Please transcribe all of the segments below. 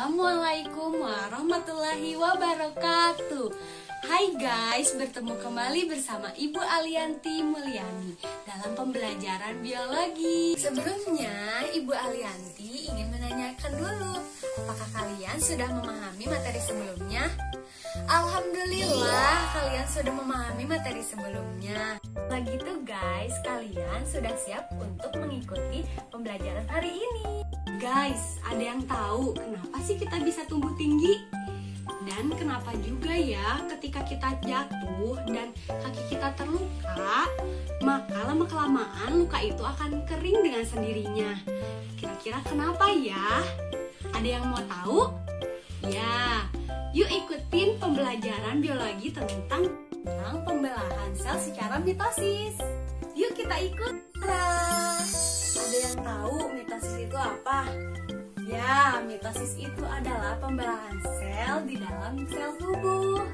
Assalamualaikum warahmatullahi wabarakatuh. Hai guys, bertemu kembali bersama Ibu Alianti Mulyani dalam pembelajaran biologi. Sebelumnya, Ibu Alianti ingin menanyakan dulu, apakah kalian sudah memahami materi sebelumnya? Alhamdulillah, kalian sudah memahami materi sebelumnya. Begitu guys, kalian sudah siap untuk mengikuti pembelajaran hari ini. Guys, ada yang tahu kenapa sih kita bisa tumbuh tinggi? Dan kenapa juga ya ketika kita jatuh dan kaki kita terluka, maka lama-kelamaan luka itu akan kering dengan sendirinya. Kira-kira kenapa ya? Ada yang mau tahu? Ya, yuk ikutin pembelajaran biologi tentang pembelahan sel secara mitosis. Yuk kita ikut. Ada yang tahu mitosis itu apa? Ya, mitosis itu adalah pembelahan sel di dalam sel tubuh.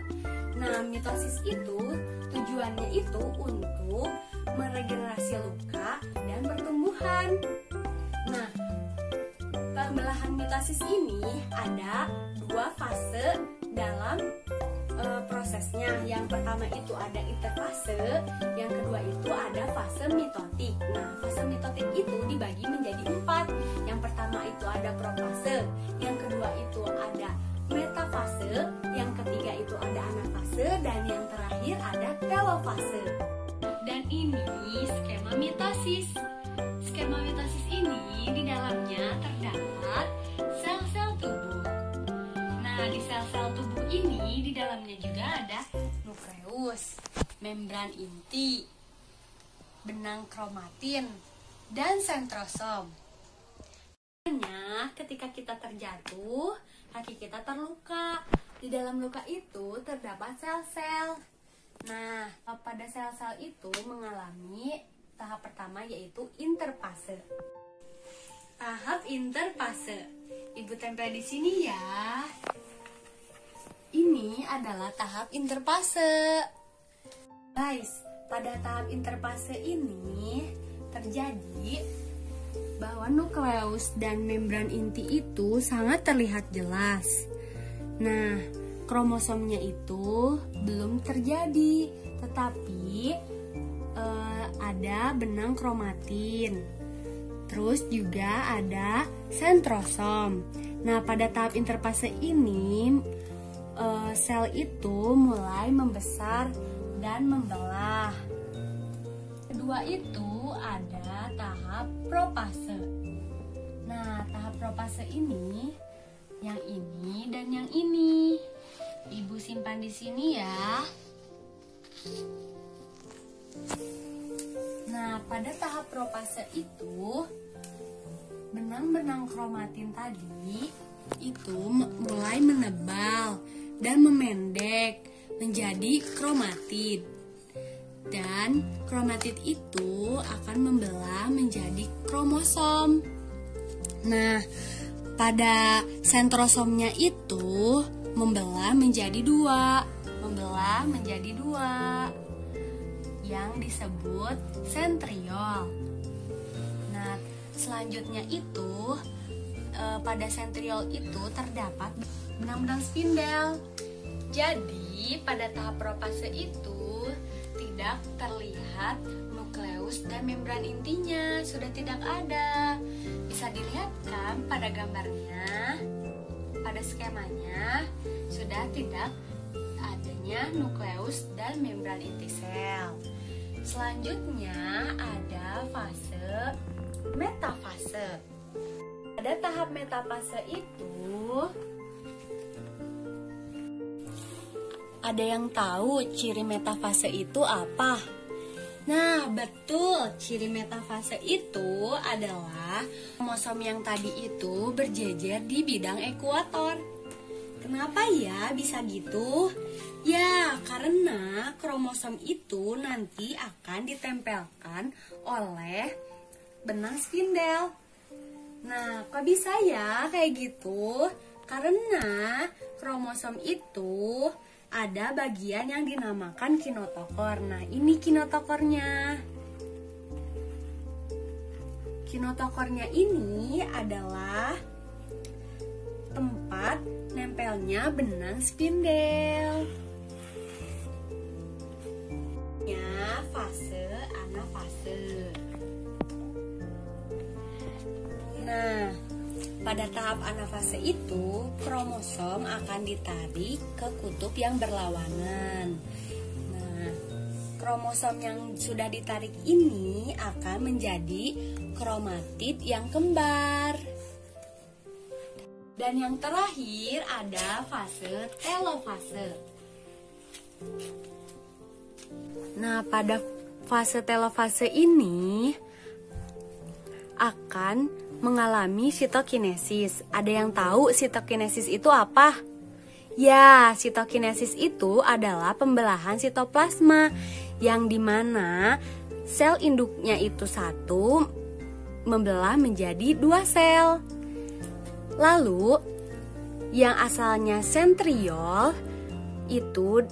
Nah, mitosis itu tujuannya itu untuk meregenerasi luka dan pertumbuhan. Nah, pembelahan mitosis ini ada dua fase dalam prosesnya. Yang pertama itu ada interfase, yang kedua itu ada fase mitotik. Nah, fase mitotik itu dibagi menjadi 4. Yang pertama itu ada profase, yang kedua itu ada metafase, yang ketiga itu ada anafase, dan yang terakhir ada telofase. Dan ini skema mitosis. Skema mitosis ini di dalamnya terdapat sel-sel tubuh. Nah, di sel-sel tubuh ini di dalamnya juga ada nukleus, membran inti, benang kromatin, dan sentrosom. Ketika kita terjatuh, kaki kita terluka. Di dalam luka itu terdapat sel-sel. Nah, pada sel-sel itu mengalami tahap pertama yaitu interfase. Tahap interfase. Ibu tempel di sini ya. Ini adalah tahap interfase. Guys, pada tahap interfase ini terjadi bahwa nukleus dan membran inti itu sangat terlihat jelas. Nah, kromosomnya itu belum terjadi, tetapi ada benang kromatin. Terus juga ada sentrosom. Nah, pada tahap interfase ini sel itu mulai membesar dan membelah. Kedua itu ada tahap profase. Nah, tahap profase ini, yang ini dan yang ini. Ibu simpan di sini ya. Nah, pada tahap profase itu, benang-benang kromatin tadi itu mulai menebal dan memendek menjadi kromatid. Dan kromatid itu akan membelah menjadi kromosom. Nah, pada sentrosomnya itu membelah menjadi dua. Yang disebut sentriol. Nah, selanjutnya itu pada sentriol itu terdapat benang-benang spindel. Jadi, pada tahap profase itu tidak terlihat nukleus dan membran intinya, sudah tidak ada. Bisa dilihat kan pada gambarnya, pada skemanya sudah tidak adanya nukleus dan membran inti sel. Selanjutnya ada fase metafase. Pada tahap metafase itu, ada yang tahu ciri metafase itu apa? Nah, betul, ciri metafase itu adalah kromosom yang tadi itu berjejer di bidang ekuator. Kenapa ya bisa gitu? Ya, karena kromosom itu nanti akan ditempelkan oleh benang spindel. Nah, kok bisa ya kayak gitu? Karena kromosom itu ada bagian yang dinamakan kinotokor. Nah, ini kinotokornya. Kinotokornya ini adalah tempat selnya benang spindel. Fase anafase. Nah, pada tahap anafase itu kromosom akan ditarik ke kutub yang berlawanan. Nah, kromosom yang sudah ditarik ini akan menjadi kromatid yang kembar. Dan yang terakhir ada fase telofase. Nah, pada fase telofase ini akan mengalami sitokinesis. Ada yang tahu sitokinesis itu apa? Ya, sitokinesis itu adalah pembelahan sitoplasma yang dimana sel induknya itu satu membelah menjadi 2 sel. Lalu, yang asalnya sentriol itu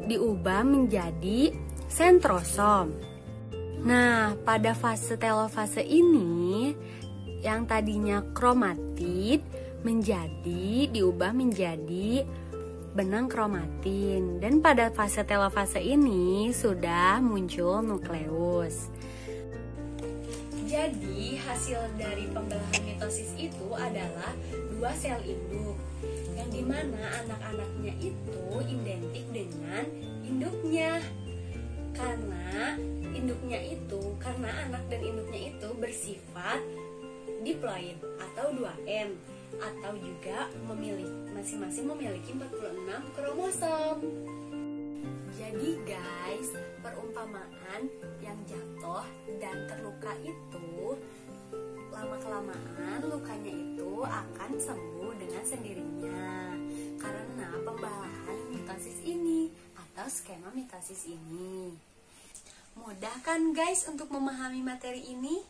diubah menjadi sentrosom. Nah, pada fase telofase ini, yang tadinya kromatid diubah menjadi benang kromatin. Dan pada fase telofase ini sudah muncul nukleus. Jadi hasil dari pembelahan mitosis itu adalah 2 sel induk, yang dimana anak-anaknya itu identik dengan induknya. Karena anak dan induknya itu bersifat diploid atau 2M, atau juga masing-masing memiliki 46 kromosom. Jadi guys, perumpamaan yang jatuh dan terluka itu lama-kelamaan lukanya itu akan sembuh dengan sendirinya karena pembelahan mitosis ini atau skema mitosis ini. Mudah kan guys untuk memahami materi ini?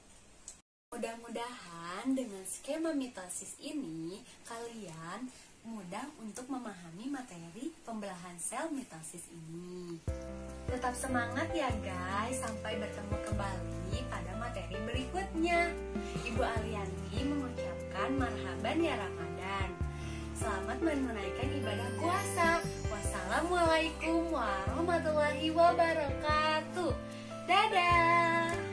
Mudah-mudahan dengan skema mitosis ini kalian mudah untuk memahami materi pembelahan sel mitosis ini. Tetap semangat ya guys, sampai bertemu kembali pada materi berikutnya. Ibu Alianti mengucapkan marhaban ya Ramadan. Selamat menunaikan ibadah puasa. Wassalamualaikum warahmatullahi wabarakatuh. Dadah.